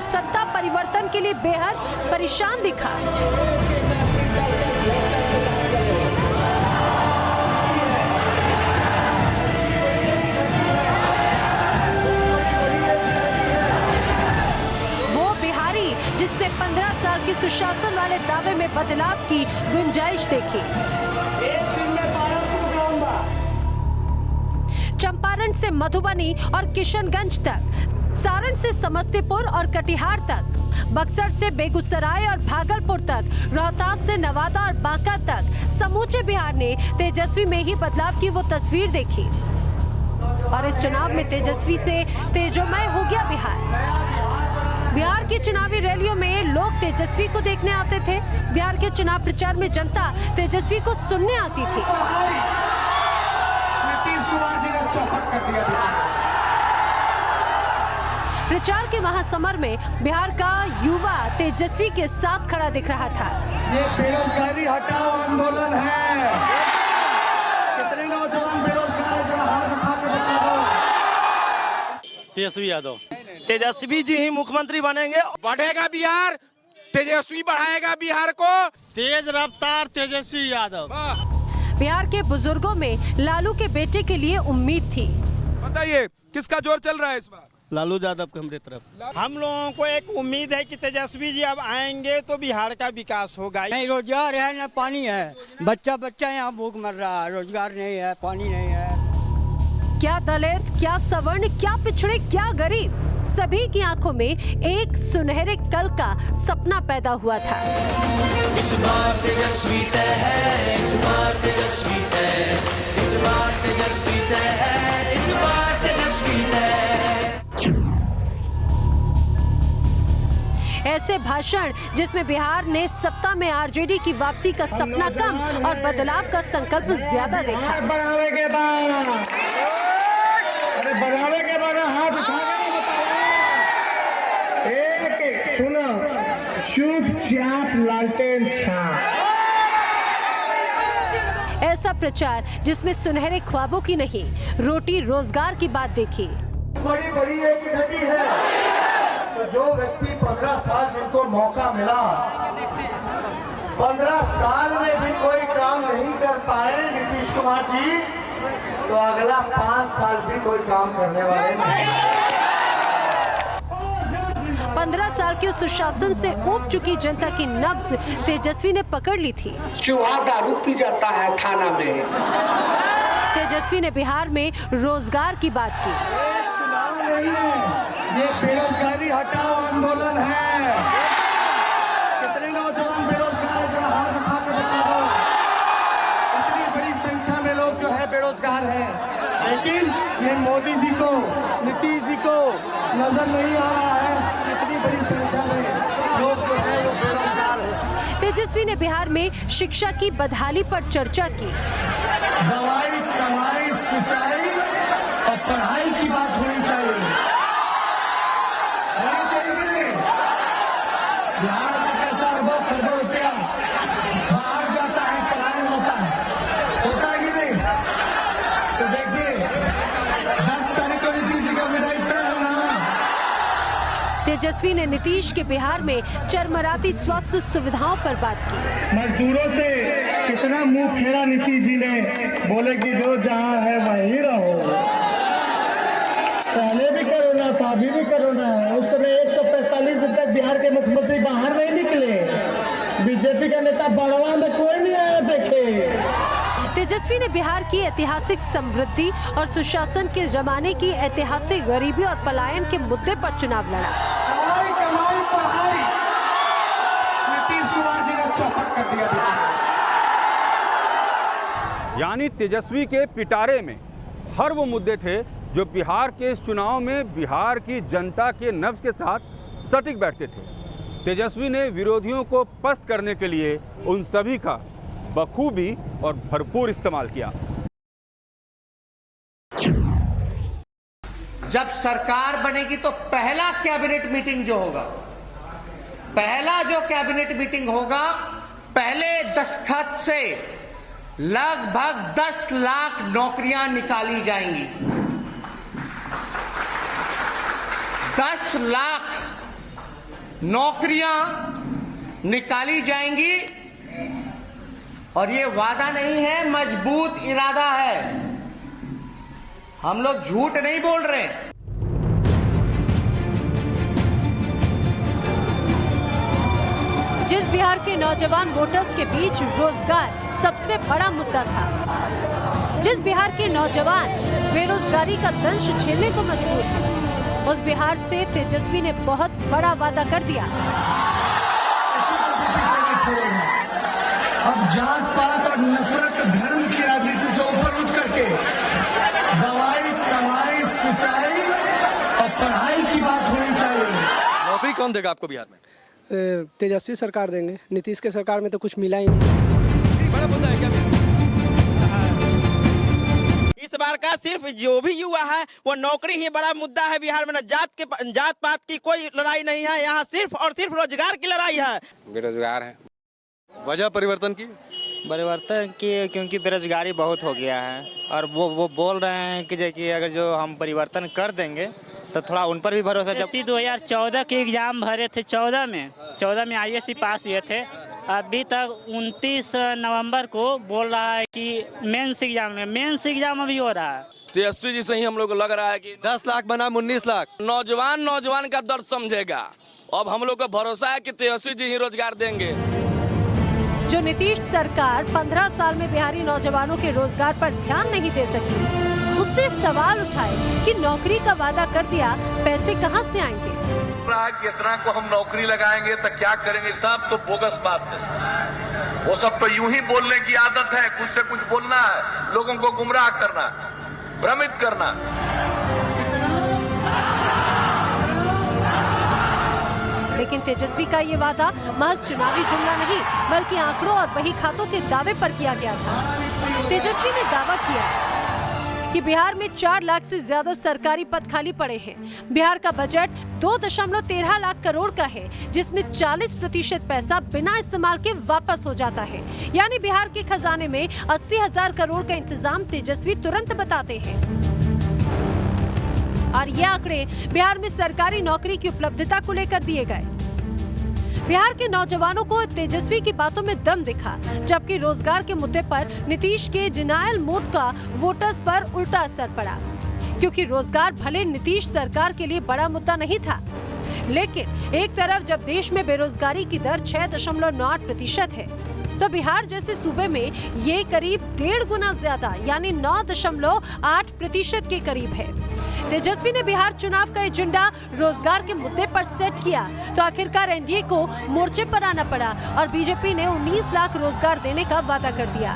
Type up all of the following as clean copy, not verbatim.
सत्ता परिवर्तन के लिए बेहद परेशान दिखा। जिसने 15 साल की सुशासन वाले दावे में बदलाव की गुंजाइश देखी। चंपारण से मधुबनी और किशनगंज तक, सारण से समस्तीपुर और कटिहार तक, बक्सर से बेगूसराय और भागलपुर तक, रोहतास से नवादा और बांका तक, समूचे बिहार ने तेजस्वी में ही बदलाव की वो तस्वीर देखी। और इस चुनाव में तेजस्वी से तेजोमय हो गया बिहार। बिहार की चुनावी रैलियों में लोग तेजस्वी को देखने आते थे। बिहार के चुनाव प्रचार में जनता तेजस्वी को सुनने आती थी। नीतीश कुमार जी ने अच्छा कर दिया। प्रचार के महासमर में बिहार का युवा तेजस्वी के साथ खड़ा दिख रहा था। ये बेरोजगारी हटाओ आंदोलन है। कितने नौजवान बेरोजगार हैं, जरा हाथ उठा के बताओ। तेजस्वी यादव, तेजस्वी जी ही मुख्यमंत्री बनेंगे। बढ़ेगा बिहार, तेजस्वी बढ़ाएगा बिहार को। तेज रफ्तार तेजस्वी यादव। बिहार के बुजुर्गों में लालू के बेटे के लिए उम्मीद थी। बताइए किसका जोर चल रहा है इस बार? लालू यादव के हमारे तरफ। हम लोगों को एक उम्मीद है कि तेजस्वी जी अब आएंगे तो बिहार का विकास होगा। नहीं रोजगार है न पानी है, बच्चा यहाँ भूख मर रहा है, रोजगार नहीं है, पानी नहीं है। क्या दलित, क्या सवर्ण, क्या पिछड़े, क्या गरीब, सभी की आंखों में एक सुनहरे कल का सपना पैदा हुआ था। इस बार तेजस्वी तय है, इस बार तेजस्वी तय, इस बार तेजस्वी तय है, इस बार तेजस्वी तय। ऐसे भाषण जिसमें बिहार ने सत्ता में आरजेडी की वापसी का सपना कम और बदलाव का संकल्प ज्यादा देखा। बढ़ावे के बाद हाथ उठा के बताओ। एक सुनो, चुपचाप लालटेन छाप। ऐसा प्रचार जिसमें सुनहरे ख्वाबों की नहीं, रोटी रोजगार की बात देखी। बड़ी बड़ी एक घटी है तो जो व्यक्ति 15 साल जिनको मौका मिला, 15 साल में भी कोई काम नहीं कर पाए नीतीश कुमार जी, तो अगला 5 साल भी कोई काम करने वाले नहीं। 15 साल के सुशासन से ऊब चुकी जनता की नब्ज तेजस्वी ने पकड़ ली थी। चूहा दारू पी जाता है थाना में। तेजस्वी ने बिहार में रोजगार की बात की। चुनाव नहीं है, ये बेरोजगारी हटाओ आंदोलन है। कितने नौजवान बेरोजगार हैं, जरा हाथ उठा के बताओ। इतनी बड़ी संख्या में लोग जो है बेरोजगार हैं, लेकिन ये मोदी जी को, नीतीश जी को नजर नहीं आ रहा है कितनी बड़ी संख्या में लोग जो है वो बेरोजगार हैं। तेजस्वी ने बिहार में शिक्षा की बदहाली पर चर्चा की। दवाई, कमाई, सिंचाई और पढ़ाई की बात होनी चाहिए। बिहार में पैसा खरबों रुपया बाहर जाता है, पलायन होता है कि नहीं? तो देखिए 10 तारीख को नीतीश जी का विदाई तय होना। तेजस्वी ने नीतीश के बिहार में चरमराती स्वास्थ्य सुविधाओं पर बात की। मजदूरों से कितना मुंह फेरा नीतीश जी ने, बोले कि जो जहां है वहीं रहो। पहले भी कोरोना था, अभी भी कोरोना है। उस समय 145 दिन तक बिहार के मुख्यमंत्री बाहर नहीं निकले। बीजेपी का नेता बड़वा में कोई नहीं आया देखे। तेजस्वी ने बिहार की ऐतिहासिक समृद्धि और सुशासन के जमाने की ऐतिहासिक गरीबी और पलायन के मुद्दे पर चुनाव लड़ा। कमाई पढ़ाई नीतीश कुमार जी ने अच्छा कर दिया। यानी तेजस्वी के पिटारे में हर वो मुद्दे थे जो बिहार के इस चुनाव में बिहार की जनता के नब्ज के साथ सटीक बैठते थे। तेजस्वी ने विरोधियों को पस्त करने के लिए उन सभी का बखूबी और भरपूर इस्तेमाल किया। जब सरकार बनेगी तो पहला कैबिनेट मीटिंग जो होगा, पहला जो कैबिनेट मीटिंग होगा, पहले दस्तखत से लगभग 10 लाख नौकरियां निकाली जाएंगी। 10 लाख नौकरियां निकाली जाएंगी और ये वादा नहीं है, मजबूत इरादा है। हम लोग झूठ नहीं बोल रहे। जिस बिहार के नौजवान वोटर्स के बीच रोजगार सबसे बड़ा मुद्दा था, जिस बिहार के नौजवान बेरोजगारी का दंश झेलने को मजबूर थे, उस बिहार से तेजस्वी ने बहुत बड़ा वादा कर दिया। अब जात पात और नफरत धर्म की राजनीति से ऊपर उठ करके दवाई, कमाई, सिंचाई और पढ़ाई की बात होनी चाहिए। नौकरी कौन देगा आपको बिहार में? तेजस्वी सरकार देंगे। नीतीश के सरकार में तो कुछ मिला ही नहीं। बड़ा मुद्दा है क्या? इस बार का सिर्फ जो भी युवा है वो नौकरी ही बड़ा मुद्दा है बिहार में। जात पात की कोई लड़ाई नहीं है, यहाँ सिर्फ और सिर्फ रोजगार की लड़ाई है। बेरोजगार है। वजह परिवर्तन की? क्योंकि बेरोजगारी बहुत हो गया है और वो बोल रहे हैं कि अगर जो हम परिवर्तन कर देंगे तो थोड़ा उन पर भी भरोसा। जब 2014 के एग्जाम भरे थे, 14 में ISC पास हुए थे, अभी तक 29 नवंबर को बोल रहा है कि मेंस एग्जाम अभी हो रहा है। तेजस्वी जी से ही हम लोग को लग रहा है कि 10 लाख बना 19 लाख। नौजवान का दर्द समझेगा। अब हम लोग को भरोसा है कि तेजस्वी जी ही रोजगार देंगे। जो नीतीश सरकार 15 साल में बिहारी नौजवानों के रोजगार पर ध्यान नहीं दे सकी, उससे सवाल उठाए कि नौकरी का वादा कर दिया, पैसे कहां से आएंगे? इतना को हम नौकरी लगाएंगे तो क्या करेंगे? सब तो बोगस बात है। वो सब तो यूं ही बोलने की आदत है, कुछ से कुछ बोलना है, लोगों को गुमराह करना, भ्रमित करना। लेकिन तेजस्वी का ये वादा महज चुनावी जुमला नहीं, बल्कि आंकड़ों और बही खातों के दावे पर किया गया था। तेजस्वी ने दावा किया कि बिहार में 4 लाख से ज्यादा सरकारी पद खाली पड़े हैं। बिहार का बजट 2.13 लाख करोड़ का है, जिसमें 40% पैसा बिना इस्तेमाल के वापस हो जाता है। यानी बिहार के खजाने में 80,000 करोड़ का इंतजाम तेजस्वी तुरंत बताते हैं। और ये आंकड़े बिहार में सरकारी नौकरी की उपलब्धता को लेकर दिए गए। बिहार के नौजवानों को तेजस्वी की बातों में दम दिखा, जबकि रोजगार के मुद्दे पर नीतीश के डिनायल मोड का वोटर्स पर उल्टा असर पड़ा। क्योंकि रोजगार भले नीतीश सरकार के लिए बड़ा मुद्दा नहीं था, लेकिन एक तरफ जब देश में बेरोजगारी की दर 6.9% है, तो बिहार जैसे सूबे में ये करीब 1.5 गुना ज्यादा यानी 9.8% के करीब है। तेजस्वी ने बिहार चुनाव का एजेंडा रोजगार के मुद्दे पर सेट किया, तो आखिरकार एनडीए को मोर्चे पर आना पड़ा और बीजेपी ने 19 लाख रोजगार देने का वादा कर दिया।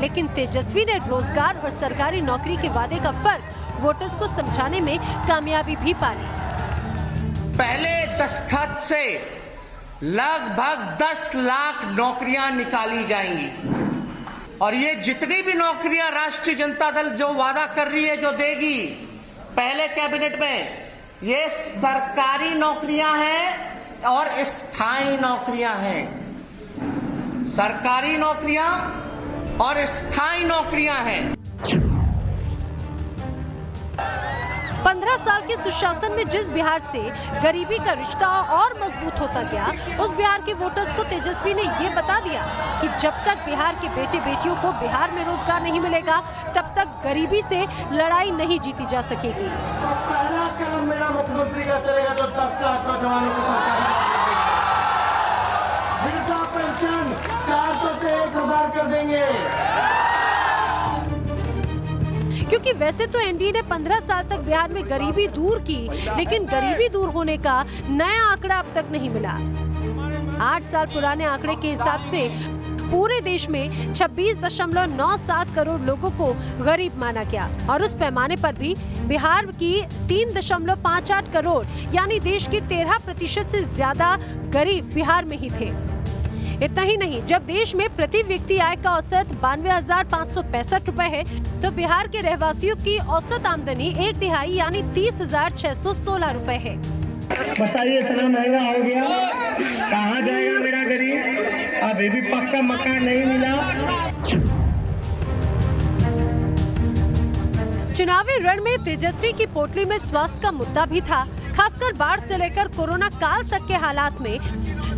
लेकिन तेजस्वी ने रोजगार और सरकारी नौकरी के वादे का फर्क वोटर्स को समझाने में कामयाबी भी पाई। पहले दस्तखत से लगभग 10 लाख नौकरियां निकाली जाएंगी और ये जितनी भी नौकरियां राष्ट्रीय जनता दल जो वादा कर रही है, जो देगी पहले कैबिनेट में, ये सरकारी नौकरियां हैं और स्थायी नौकरियां हैं। सरकारी नौकरियां और स्थायी नौकरियां हैं। 15 साल के सुशासन में जिस बिहार से गरीबी का रिश्ता और मजबूत होता गया, उस बिहार के वोटर्स को तेजस्वी ने ये बता दिया कि जब तक बिहार के बेटे बेटियों को बिहार में रोजगार नहीं मिलेगा, तब तक गरीबी से लड़ाई नहीं जीती जा सकेगी। पहला कदम मेरा मुख्यमंत्री का चलेगा तो 10 लाख नौजवानों को पेंशन 400 से 1,000 कर देंगे। क्योंकि वैसे तो एनडीए ने 15 साल तक बिहार में गरीबी दूर की, लेकिन गरीबी दूर होने का नया आंकड़ा अब तक नहीं मिला। 8 साल पुराने आंकड़े के हिसाब से पूरे देश में 26.97 करोड़ लोगों को गरीब माना गया और उस पैमाने पर भी बिहार की 3.58 करोड़ यानी देश के 13% से ज्यादा गरीब बिहार में ही थे। इतना ही नहीं, जब देश में प्रति व्यक्ति आय का औसत 92,565 रुपए है, तो बिहार के रहवासियों की औसत आमदनी 1/3 यानी 30,616 रुपए है। बताइए, इतना महंगा हो गया, कहाँ जाएगा मेरा गरीब? अभी भी पक्का मकान नहीं मिला। चुनावी रण में तेजस्वी की पोटली में स्वास्थ्य का मुद्दा भी था, खासकर बाढ़ से लेकर कोरोना काल तक के हालात में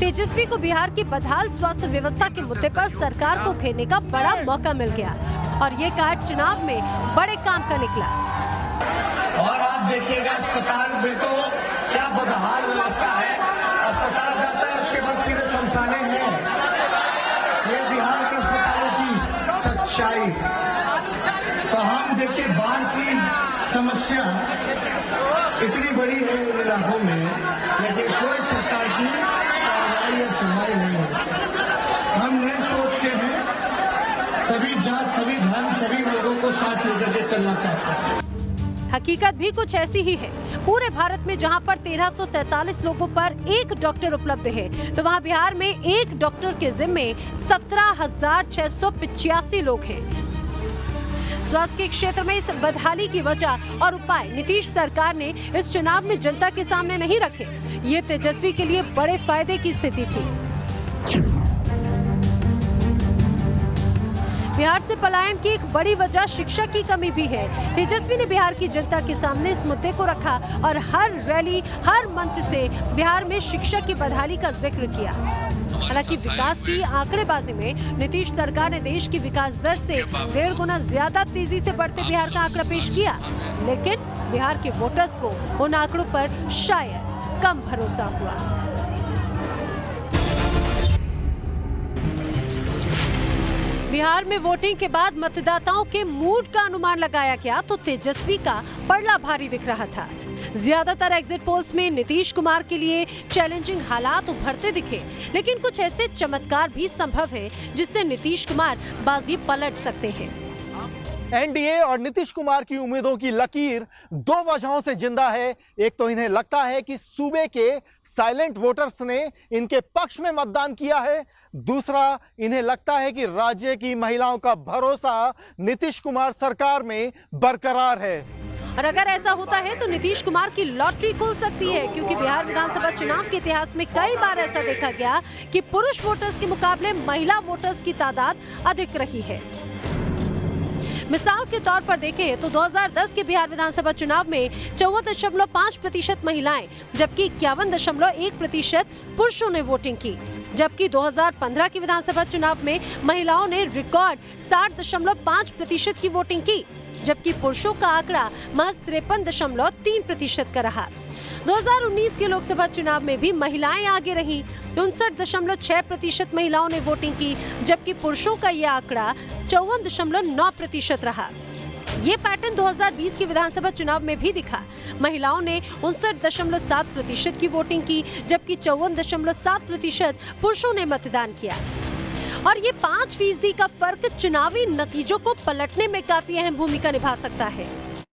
तेजस्वी को बिहार की बदहाल स्वास्थ्य व्यवस्था के मुद्दे पर सरकार को घेरने का बड़ा मौका मिल गया और ये कार्ड चुनाव में बड़े काम का निकला। और आप देखिएगा अस्पताल में तो क्या बदहाल व्यवस्था है। अस्पताल जाता है उसके बाद सीधे शमशाने में। ये बिहार के अस्पतालों की सच्चाई। तो हम देखिए बाढ़ की समस्या इतनी बड़ी है इन इलाकों में, लेकिन कोई सरकार की कार्रवाई या सुनवाई नहीं होती। हम नए सोच के हैं, सभी जात सभी धर्म सभी लोगों को साथ लेकर के चलना चाहते हैं। हकीकत भी कुछ ऐसी ही है। पूरे भारत में जहां पर 1343 लोगों पर एक डॉक्टर उपलब्ध है, तो वहां बिहार में एक डॉक्टर के जिम्मे 17,685 लोग हैं। स्वास्थ्य के क्षेत्र में इस बदहाली की वजह और उपाय नीतीश सरकार ने इस चुनाव में जनता के सामने नहीं रखे। ये तेजस्वी के लिए बड़े फायदे की स्थिति थी। बिहार से पलायन की एक बड़ी वजह शिक्षा की कमी भी है। तेजस्वी ने बिहार की जनता के सामने इस मुद्दे को रखा और हर रैली हर मंच से बिहार में शिक्षा की बदहाली का जिक्र किया। हालांकि विकास की आंकड़ेबाजी में नीतीश सरकार ने देश की विकास दर से 1.5 गुना ज्यादा तेजी से बढ़ते बिहार का आंकड़ा पेश किया, लेकिन बिहार के वोटर्स को उन आंकड़ों पर शायद कम भरोसा हुआ। बिहार में वोटिंग के बाद मतदाताओं के मूड का अनुमान लगाया गया तो तेजस्वी का पलड़ा भारी दिख रहा था। ज्यादातर एग्जिट पोल्स में नीतीश कुमार के लिए चैलेंजिंग हालात उभरते दिखे, लेकिन कुछ ऐसे चमत्कार भी संभव है जिससे नीतीश कुमार बाजी पलट सकते हैं। एनडीए और नीतीश कुमार की उम्मीदों की लकीर दो वजहों से जिंदा है। एक तो इन्हें लगता है कि सूबे के साइलेंट वोटर्स ने इनके पक्ष में मतदान किया है, दूसरा इन्हें लगता है कि राज्य की महिलाओं का भरोसा नीतीश कुमार सरकार में बरकरार है। और अगर ऐसा होता है तो नीतीश कुमार की लॉटरी खुल सकती है, क्योंकि बिहार विधानसभा चुनाव के इतिहास में कई बार ऐसा देखा गया कि पुरुष वोटर्स के मुकाबले महिला वोटर्स की तादाद अधिक रही है। मिसाल के तौर पर देखें तो 2010 के बिहार विधानसभा चुनाव में 54.5% महिलाएं जबकि 51.1% पुरुषों ने वोटिंग की, जबकि 2015 के विधानसभा चुनाव में महिलाओं ने रिकॉर्ड 60.5% की वोटिंग की, जबकि पुरुषों का आंकड़ा महज 53.3% का रहा। 2019 के लोकसभा चुनाव में भी महिलाएं आगे रही, 59.6% महिलाओं ने वोटिंग की, जबकि पुरुषों का यह आंकड़ा 54.9% रहा। ये पैटर्न 2020 के विधानसभा चुनाव में भी दिखा। महिलाओं ने 59.7% की वोटिंग की, जबकि 54.7% पुरुषों ने मतदान किया। और ये 5% का फर्क चुनावी नतीजों को पलटने में काफी अहम भूमिका निभा सकता है।